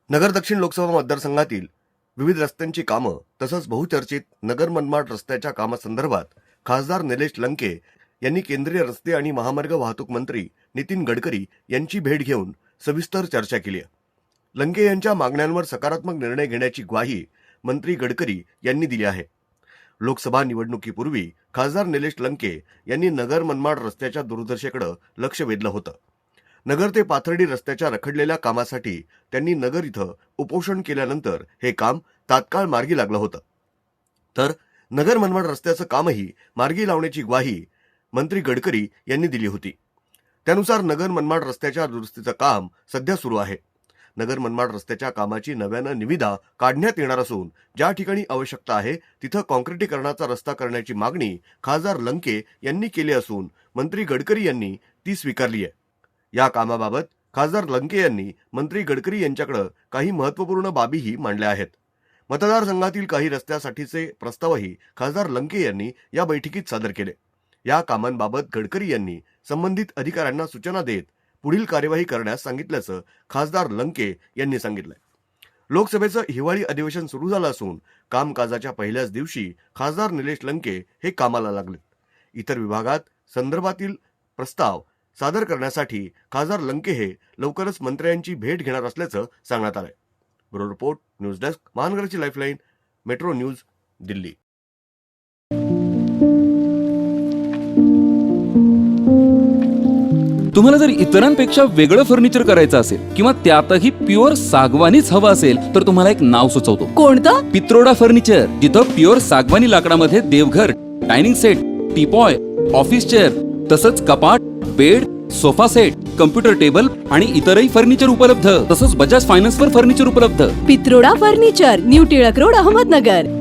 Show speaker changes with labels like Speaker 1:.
Speaker 1: नगर दक्षिण लोकसभा मतदारसंघातील विविध रस्त्यांची कामं तसंच बहुचर्चित नगर मनमाड रस्त्याच्या कामासंदर्भात खासदार निलेश लंके यांनी केंद्रीय रस्ते आणि महामार्ग वाहतूक मंत्री नितीन गडकरी यांची भेट घेऊन सविस्तर चर्चा केली आहे. लंके यांच्या मागण्यांवर सकारात्मक निर्णय घेण्याची ग्वाही मंत्री गडकरी यांनी दिली आहे. लोकसभा निवडणुकीपूर्वी खासदार निलेश लंके यांनी नगर मनमाड रस्त्याच्या दुर्दशेकडे लक्ष वेधलं होतं. नगर ते पाथर्डी रस्त्याच्या रखडलेल्या कामासाठी त्यांनी नगर इथं उपोषण केल्यानंतर हे काम तात्काळ मार्गी लागलं होतं. तर नगर मनमाड रस्त्याचं कामही मार्गी लावण्याची ग्वाही मंत्री गडकरी यांनी दिली होती. त्यानुसार नगर मनमाड रस्त्याच्या दुरुस्तीचं काम सध्या सुरू आहे. नगर मनमाड रस्त्याच्या कामाची नव्यानं निविदा काढण्यात येणार असून ज्या ठिकाणी आवश्यकता आहे तिथं कॉन्क्रिटीकरणाचा रस्ता करण्याची मागणी खासदार लंके यांनी केली असून मंत्री गडकरी यांनी ती स्वीकारली आहे. या कामाबाबत खासदार लंके यांनी मंत्री गडकरी यांच्याकडे काही महत्त्वपूर्ण बाबीही मांडल्या आहेत. मतदारसंघातील काही रस्त्यासाठीचे प्रस्तावही खासदार लंके यांनी या बैठकीत सादर केले. या कामांबाबत गडकरी यांनी संबंधित अधिकाऱ्यांना सूचना देत पुढील कार्यवाही करण्यास सांगितल्याचं खासदार लंके यांनी सांगितलंय. लोकसभेचं हिवाळी अधिवेशन सुरू झालं असून कामकाजाच्या पहिल्याच दिवशी खासदार निलेश लंके हे कामाला लागले. इतर विभागात संदर्भातील प्रस्ताव सादर करण्यासाठी खासदार लंके हे लवकरच मंत्र्यांची भेट घेणार असल्याचं सांगण्यात आलंय. ब्युरो रिपोर्ट, न्यूज डेस्क, महानगराची लाईफलाईन, मेट्रो न्यूज, दिल्ली.
Speaker 2: तुम्हाला जर इतरांपेक्षा वेगळं फर्निचर करायचं असेल किंवा त्यातही प्युअर सागवानीच हवं असेल तर तुम्हाला एक नाव सुचवतो.
Speaker 3: कोणतं?
Speaker 2: पित्रोडा फर्निचर, जिथं प्युअर सागवानी लाकडामध्ये देवघर, dining set, teapoy, office chair तसंच कपाट, bed, sofa set, computer table आणि इतरही फर्निचर उपलब्ध. तसंच बजाज फायनान्सवर फर्निचर उपलब्ध.
Speaker 3: Pitroda furniture, new Tilak road, Ahmednagar.